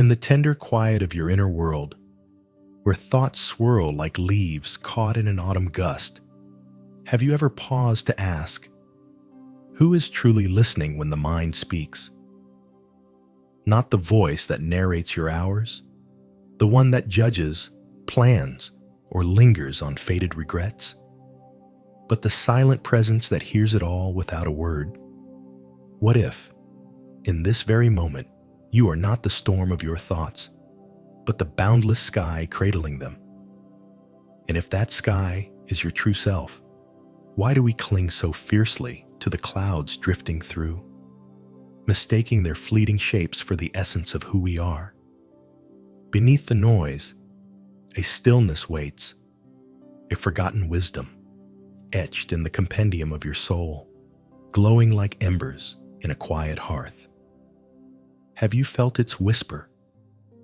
In the tender quiet of your inner world, where thoughts swirl like leaves caught in an autumn gust, have you ever paused to ask, who is truly listening when the mind speaks? Not the voice that narrates your hours, the one that judges, plans, or lingers on faded regrets, but the silent presence that hears it all without a word. What if, in this very moment, you are not the storm of your thoughts, but the boundless sky cradling them? And if that sky is your true self, why do we cling so fiercely to the clouds drifting through, mistaking their fleeting shapes for the essence of who we are? Beneath the noise, a stillness waits, a forgotten wisdom, etched in the compendium of your soul, glowing like embers in a quiet hearth. Have you felt its whisper,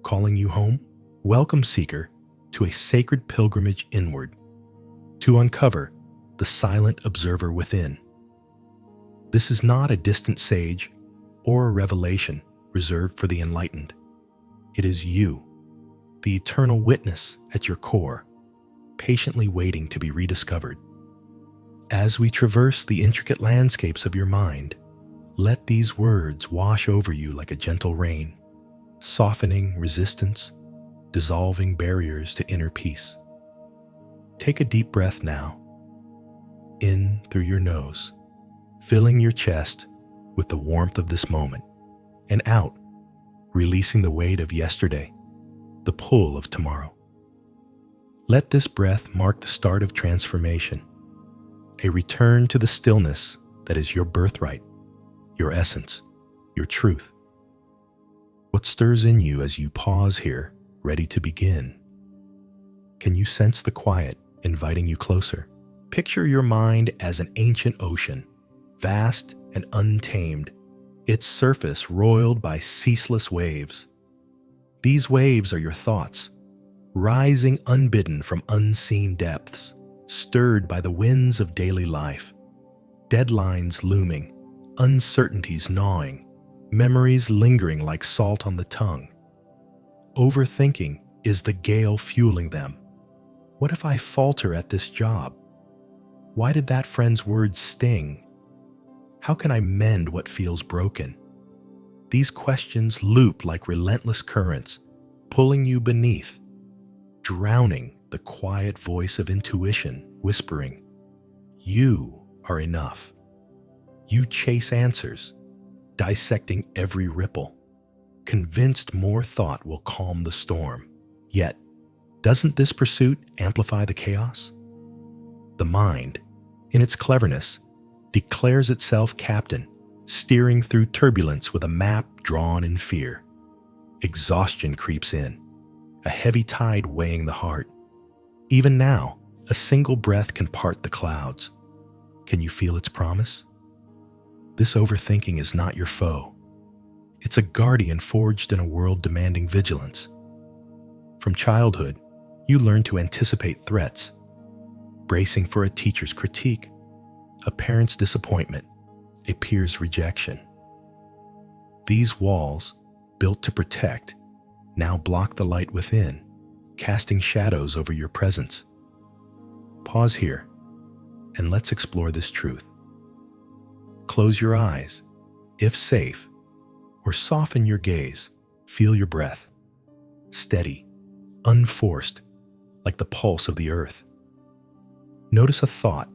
calling you home? Welcome, seeker, to a sacred pilgrimage inward, to uncover the silent observer within. This is not a distant sage or a revelation reserved for the enlightened. It is you, the eternal witness at your core, patiently waiting to be rediscovered. As we traverse the intricate landscapes of your mind, let these words wash over you like a gentle rain, softening resistance, dissolving barriers to inner peace. Take a deep breath now, in through your nose, filling your chest with the warmth of this moment, and out, releasing the weight of yesterday, the pull of tomorrow. Let this breath mark the start of transformation, a return to the stillness that is your birthright, your essence, your truth. What stirs in you as you pause here, ready to begin? Can you sense the quiet inviting you closer? Picture your mind as an ancient ocean, vast and untamed, its surface roiled by ceaseless waves. These waves are your thoughts, rising unbidden from unseen depths, stirred by the winds of daily life, deadlines looming, uncertainties gnawing, memories lingering like salt on the tongue. Overthinking is the gale fueling them. What if I falter at this job? Why did that friend's words sting? How can I mend what feels broken? These questions loop like relentless currents, pulling you beneath, drowning the quiet voice of intuition, whispering, "You are enough." You chase answers, dissecting every ripple, convinced more thought will calm the storm. Yet, doesn't this pursuit amplify the chaos? The mind, in its cleverness, declares itself captain, steering through turbulence with a map drawn in fear. Exhaustion creeps in, a heavy tide weighing the heart. Even now, a single breath can part the clouds. Can you feel its promise? This overthinking is not your foe. It's a guardian forged in a world demanding vigilance. From childhood, you learn to anticipate threats, bracing for a teacher's critique, a parent's disappointment, a peer's rejection. These walls, built to protect, now block the light within, casting shadows over your presence. Pause here, and let's explore this truth. Close your eyes, if safe, or soften your gaze. Feel your breath, steady, unforced, like the pulse of the earth. Notice a thought,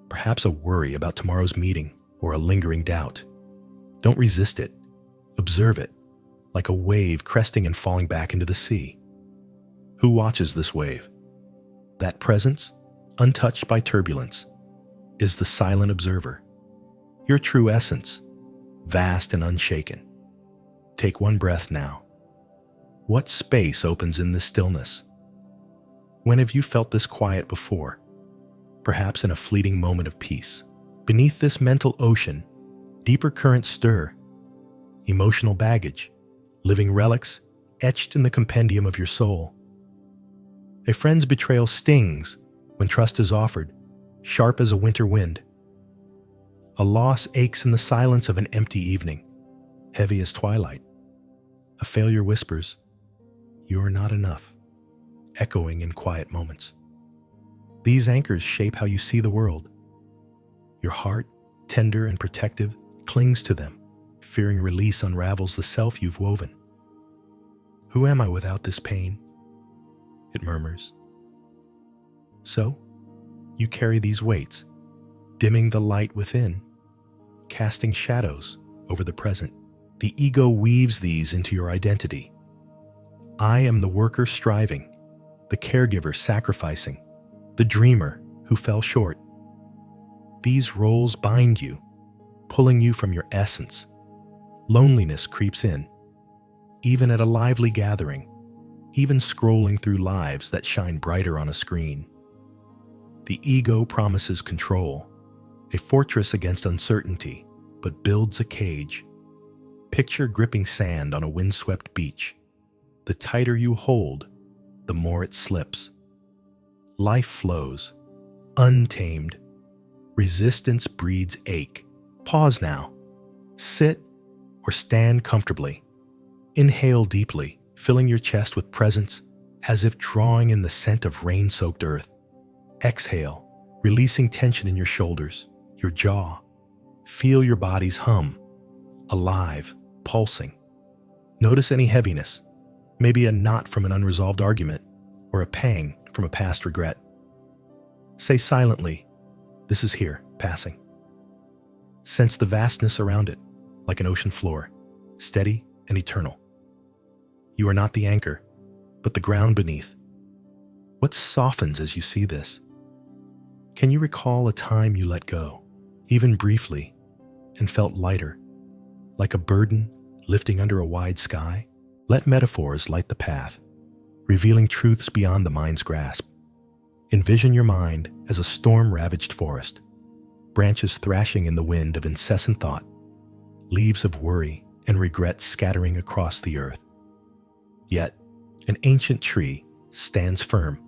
perhaps a worry about tomorrow's meeting or a lingering doubt. Don't resist it. Observe it, like a wave cresting and falling back into the sea. Who watches this wave? That presence, untouched by turbulence, is the silent observer. Your true essence, vast and unshaken. Take one breath now. What space opens in this stillness? When have you felt this quiet before? Perhaps in a fleeting moment of peace. Beneath this mental ocean, deeper currents stir, emotional baggage, living relics etched in the compendium of your soul. A friend's betrayal stings when trust is offered, sharp as a winter wind. A loss aches in the silence of an empty evening, heavy as twilight. A failure whispers, "You are not enough," echoing in quiet moments. These anchors shape how you see the world. Your heart, tender and protective, clings to them, fearing release unravels the self you've woven. "Who am I without this pain?" it murmurs. So, you carry these weights, dimming the light within, casting shadows over the present. The ego weaves these into your identity. I am the worker striving, the caregiver sacrificing, the dreamer who fell short. These roles bind you, pulling you from your essence. Loneliness creeps in, even at a lively gathering, even scrolling through lives that shine brighter on a screen. The ego promises control, a fortress against uncertainty, but builds a cage. Picture gripping sand on a windswept beach. The tighter you hold, the more it slips. Life flows, untamed. Resistance breeds ache. Pause now. Sit or stand comfortably. Inhale deeply, filling your chest with presence, as if drawing in the scent of rain-soaked earth. Exhale, releasing tension in your shoulders, your jaw. Feel your body's hum, alive, pulsing. Notice any heaviness, maybe a knot from an unresolved argument, or a pang from a past regret. Say silently, "This is here, passing." Sense the vastness around it, like an ocean floor, steady and eternal. You are not the anchor, but the ground beneath. What softens as you see this? Can you recall a time you let go, even briefly, and felt lighter, like a burden lifting under a wide sky? Let metaphors light the path, revealing truths beyond the mind's grasp. Envision your mind as a storm-ravaged forest, branches thrashing in the wind of incessant thought, leaves of worry and regret scattering across the earth. Yet, an ancient tree stands firm,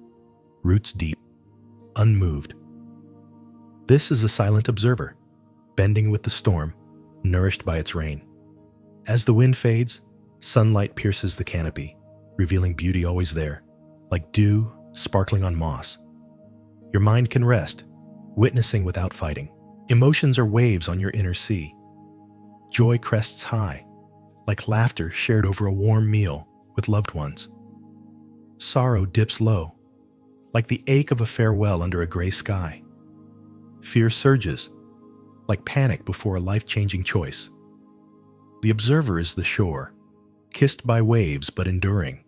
roots deep, unmoved. This is the silent observer, bending with the storm, nourished by its rain. As the wind fades, sunlight pierces the canopy, revealing beauty always there, like dew sparkling on moss. Your mind can rest, witnessing without fighting. Emotions are waves on your inner sea. Joy crests high, like laughter shared over a warm meal with loved ones. Sorrow dips low, like the ache of a farewell under a gray sky. Fear surges, like panic before a life-changing choice. The observer is the shore, kissed by waves but enduring,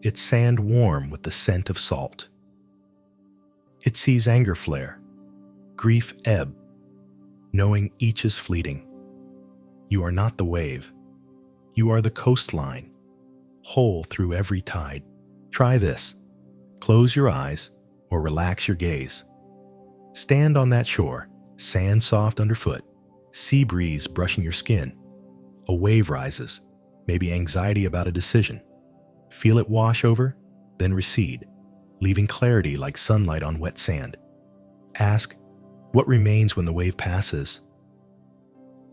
its sand warm with the scent of salt. It sees anger flare, grief ebb, knowing each is fleeting. You are not the wave. You are the coastline, whole through every tide. Try this. Close your eyes or relax your gaze. Stand on that shore, sand soft underfoot, sea breeze brushing your skin. A wave rises, maybe anxiety about a decision. Feel it wash over, then recede, leaving clarity like sunlight on wet sand. Ask, what remains when the wave passes?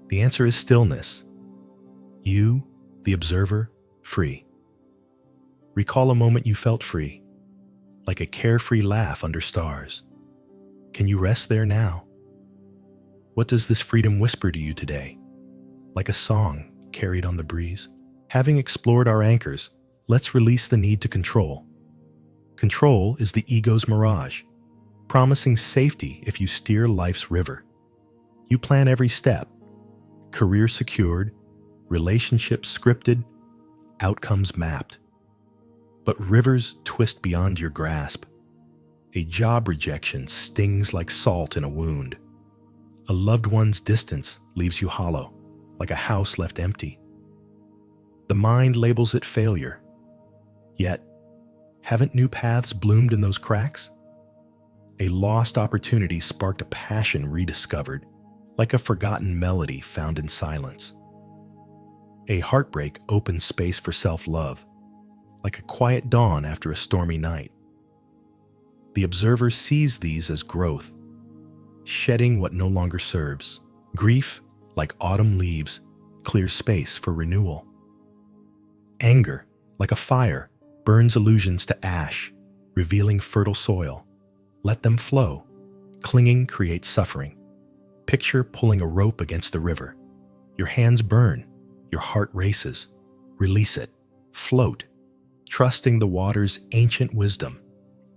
The answer is stillness. You, the observer, free. Recall a moment you felt free, like a carefree laugh under stars. Can you rest there now? What does this freedom whisper to you today? Like a song carried on the breeze? Having explored our anchors, let's release the need to control. Control is the ego's mirage, promising safety if you steer life's river. You plan every step, career secured, relationships scripted, outcomes mapped. But rivers twist beyond your grasp. A job rejection stings like salt in a wound. A loved one's distance leaves you hollow, like a house left empty. The mind labels it failure. Yet, haven't new paths bloomed in those cracks? A lost opportunity sparked a passion rediscovered, like a forgotten melody found in silence. A heartbreak opened space for self-love, like a quiet dawn after a stormy night. The observer sees these as growth, shedding what no longer serves. Grief, like autumn leaves, clears space for renewal. Anger, like a fire, burns illusions to ash, revealing fertile soil. Let them flow. Clinging creates suffering. Picture pulling a rope against the river. Your hands burn. Your heart races. Release it. Float. Trusting the water's ancient wisdom,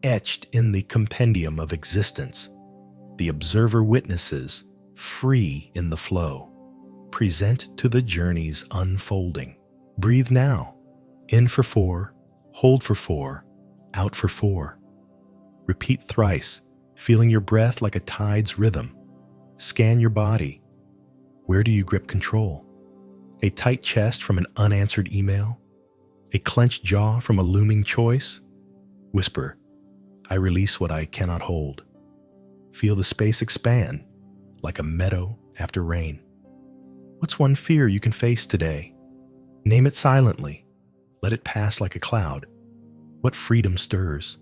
etched in the compendium of existence. The observer witnesses, free in the flow. Present to the journey's unfolding. Breathe now. In for 4, hold for 4, out for 4. Repeat thrice, feeling your breath like a tide's rhythm. Scan your body. Where do you grip control? A tight chest from an unanswered email? A clenched jaw from a looming choice? Whisper, I release what I cannot hold. Feel the space expand, like a meadow after rain. What's one fear you can face today? Name it silently. Let it pass like a cloud. What freedom stirs?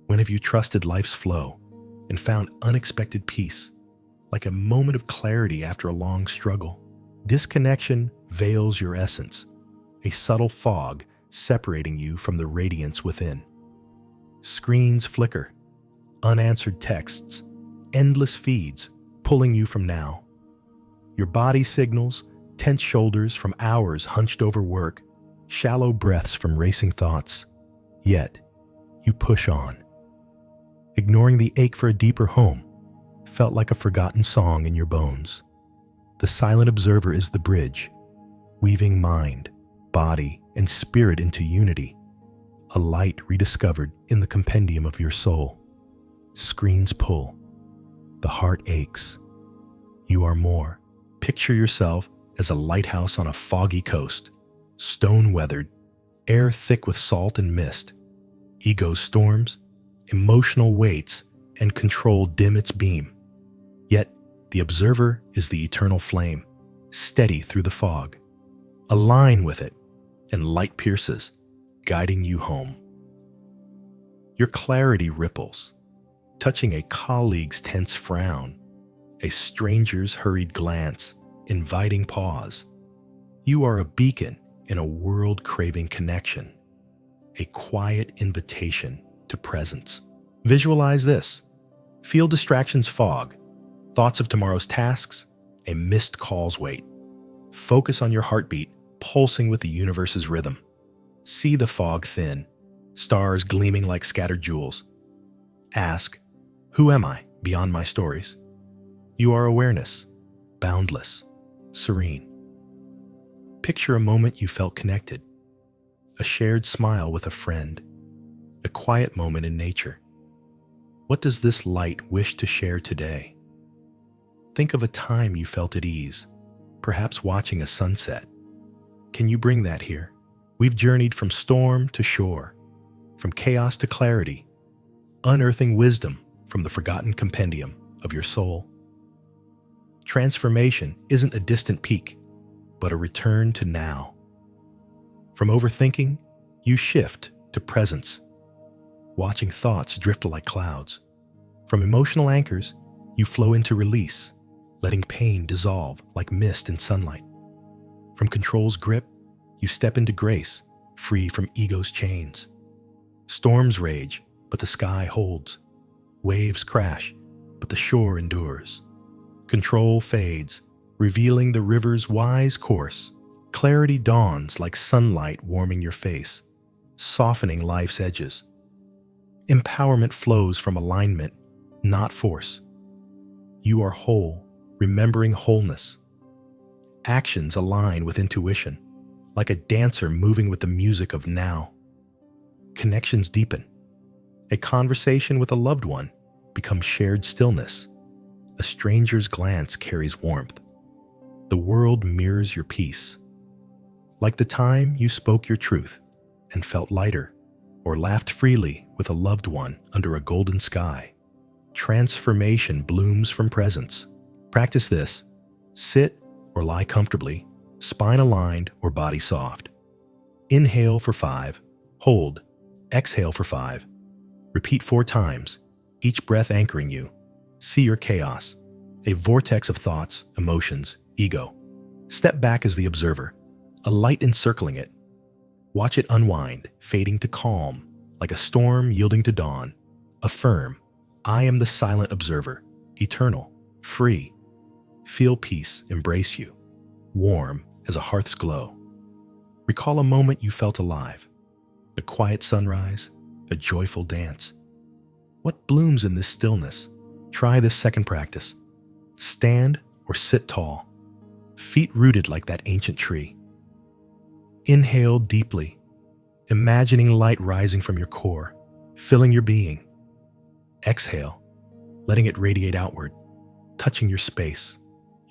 When have you trusted life's flow and found unexpected peace, like a moment of clarity after a long struggle? Disconnection veils your essence, a subtle fog separating you from the radiance within. Screens flicker, unanswered texts, endless feeds pulling you from now. Your body signals, tense shoulders from hours hunched over work, shallow breaths from racing thoughts. Yet, you push on. Ignoring the ache for a deeper home felt like a forgotten song in your bones. The silent observer is the bridge, weaving mind, body, and spirit into unity, a light rediscovered in the compendium of your soul. Screens pull. The heart aches. You are more. Picture yourself as a lighthouse on a foggy coast, stone-weathered, air thick with salt and mist. Ego storms, emotional weights, and control dim its beam. Yet, the observer is the eternal flame, steady through the fog. Align with it, and light pierces, guiding you home. Your clarity ripples, touching a colleague's tense frown, a stranger's hurried glance, inviting pause. You are a beacon in a world craving connection, a quiet invitation to presence. Visualize this. Feel distractions fog, thoughts of tomorrow's tasks, a missed call's wait. Focus on your heartbeat, pulsing with the universe's rhythm. See the fog thin, stars gleaming like scattered jewels. Ask, who am I beyond my stories? You are awareness, boundless, serene. Picture a moment you felt connected, a shared smile with a friend, a quiet moment in nature. What does this light wish to share today? Think of a time you felt at ease, perhaps watching a sunset. Can you bring that here? We've journeyed from storm to shore, from chaos to clarity, unearthing wisdom from the forgotten compendium of your soul. Transformation isn't a distant peak, but a return to now. From overthinking, you shift to presence, watching thoughts drift like clouds. From emotional anchors, you flow into release, letting pain dissolve like mist in sunlight. From control's grip, you step into grace, free from ego's chains. Storms rage, but the sky holds. Waves crash, but the shore endures. Control fades, revealing the river's wise course. Clarity dawns like sunlight warming your face, softening life's edges. Empowerment flows from alignment, not force. You are whole, remembering wholeness. Actions align with intuition, like a dancer moving with the music of now. Connections deepen. A conversation with a loved one becomes shared stillness. A stranger's glance carries warmth. The world mirrors your peace. Like the time you spoke your truth and felt lighter, or laughed freely with a loved one under a golden sky. Transformation blooms from presence. Practice this. Sit or lie comfortably, spine aligned or body soft. Inhale for 5, hold, exhale for 5. Repeat 4 times, each breath anchoring you. See your chaos, a vortex of thoughts, emotions, ego. Step back as the observer, a light encircling it. Watch it unwind, fading to calm, like a storm yielding to dawn. Affirm, I am the silent observer, eternal, free. Feel peace embrace you, warm as a hearth's glow. Recall a moment you felt alive, a quiet sunrise, a joyful dance. What blooms in this stillness? Try this second practice. Stand or sit tall, feet rooted like that ancient tree. Inhale deeply, imagining light rising from your core, filling your being. Exhale, letting it radiate outward, touching your space,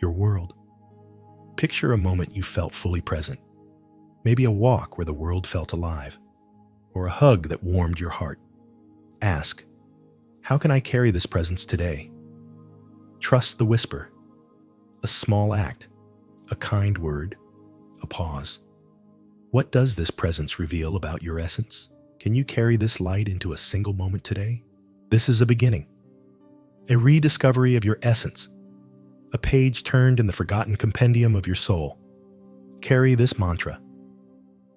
your world. Picture a moment you felt fully present. Maybe a walk where the world felt alive, or a hug that warmed your heart. Ask, how can I carry this presence today? Trust the whisper, a small act, a kind word, a pause. What does this presence reveal about your essence? Can you carry this light into a single moment today? This is a beginning, a rediscovery of your essence, a page turned in the forgotten compendium of your soul. Carry this mantra.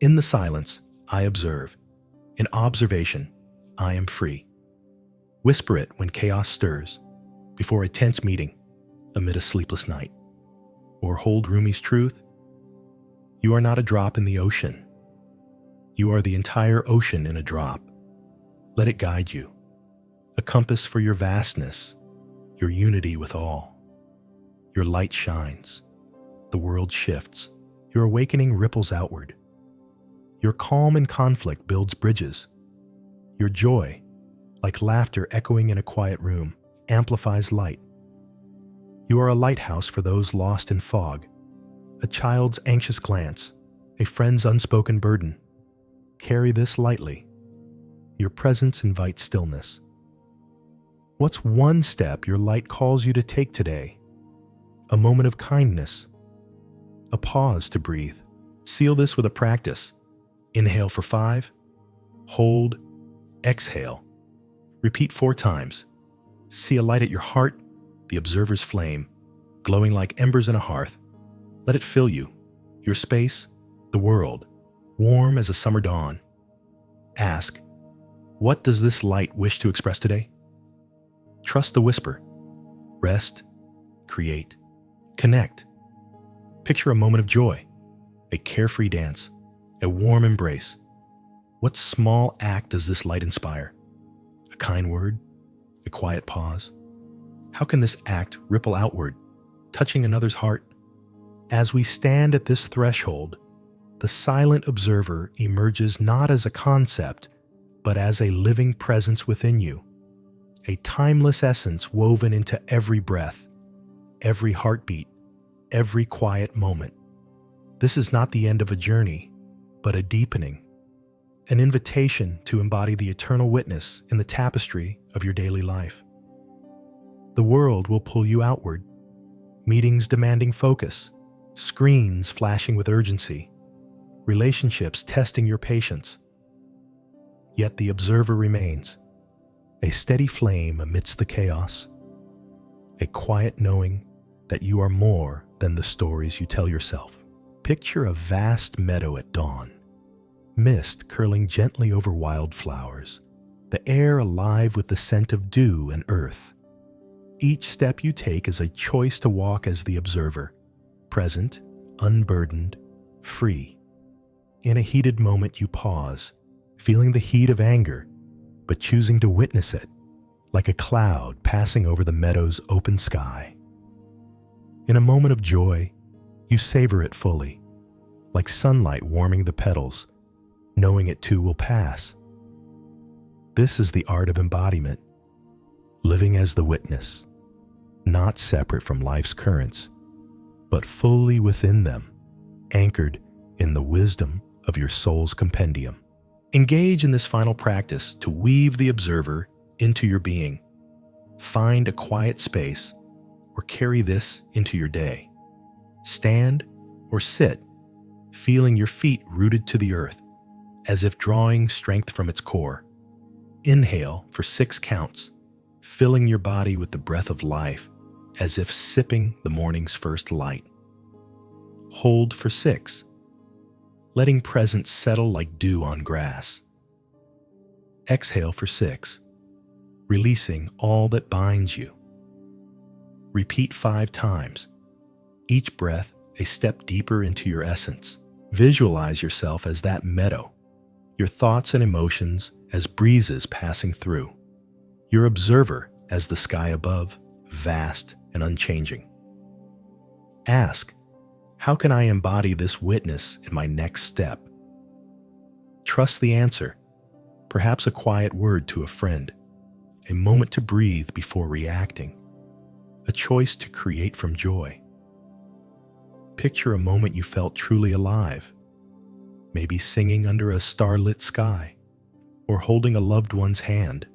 In the silence, I observe. In observation, I am free. Whisper it when chaos stirs, before a tense meeting, amid a sleepless night. Or hold Rumi's truth. You are not a drop in the ocean. You are the entire ocean in a drop. Let it guide you, a compass for your vastness, your unity with all. Your light shines. The world shifts. Your awakening ripples outward. Your calm in conflict builds bridges. Your joy, like laughter echoing in a quiet room, amplifies light. You are a lighthouse for those lost in fog, a child's anxious glance, a friend's unspoken burden. Carry this lightly. Your presence invites stillness. What's one step your light calls you to take today? A moment of kindness, a pause to breathe. Seal this with a practice. Inhale for 5, hold, exhale. Repeat 4 times. See a light at your heart, the observer's flame, glowing like embers in a hearth. Let it fill you, your space, the world, warm as a summer dawn. Ask, what does this light wish to express today? Trust the whisper. Rest, create, connect. Picture a moment of joy, a carefree dance, a warm embrace. What small act does this light inspire? A kind word, a quiet pause. How can this act ripple outward, touching another's heart? As we stand at this threshold, the silent observer emerges not as a concept, but as a living presence within you, a timeless essence woven into every breath, every heartbeat, every quiet moment. This is not the end of a journey, but a deepening, an invitation to embody the eternal witness in the tapestry of your daily life. The world will pull you outward, meetings demanding focus, screens flashing with urgency, relationships testing your patience. Yet the observer remains, a steady flame amidst the chaos, a quiet knowing that you are more than the stories you tell yourself. Picture a vast meadow at dawn, mist curling gently over wildflowers, the air alive with the scent of dew and earth. Each step you take is a choice to walk as the observer, present, unburdened, free. In a heated moment you pause, feeling the heat of anger, but choosing to witness it, like a cloud passing over the meadow's open sky. In a moment of joy, you savor it fully, like sunlight warming the petals, knowing it too will pass. This is the art of embodiment, living as the witness, not separate from life's currents, but fully within them, anchored in the wisdom of your soul's compendium. Engage in this final practice to weave the observer into your being. Find a quiet space or carry this into your day. Stand or sit, feeling your feet rooted to the earth, as if drawing strength from its core. Inhale for 6 counts, filling your body with the breath of life, as if sipping the morning's first light. Hold for 6. letting presence settle like dew on grass. Exhale for 6, releasing all that binds you. Repeat 5 times, each breath a step deeper into your essence. Visualize yourself as that meadow, your thoughts and emotions as breezes passing through, your observer as the sky above, vast and unchanging. Ask, how can I embody this witness in my next step? Trust the answer, perhaps a quiet word to a friend, a moment to breathe before reacting, a choice to create from joy. Picture a moment you felt truly alive, maybe singing under a starlit sky or holding a loved one's hand.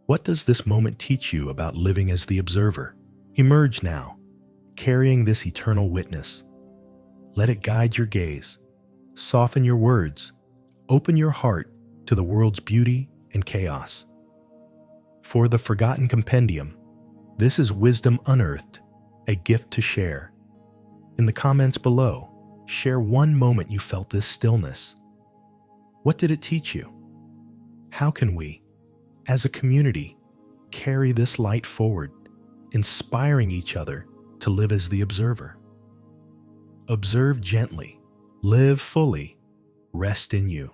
What does this moment teach you about living as the observer? Emerge now, carrying this eternal witness. Let it guide your gaze, soften your words, open your heart to the world's beauty and chaos. For the Forgotten Compendium, this is wisdom unearthed, a gift to share. In the comments below, share one moment you felt this stillness. What did it teach you? How can we, as a community, carry this light forward, inspiring each other to live as the observer? Observe gently, live fully, rest in you.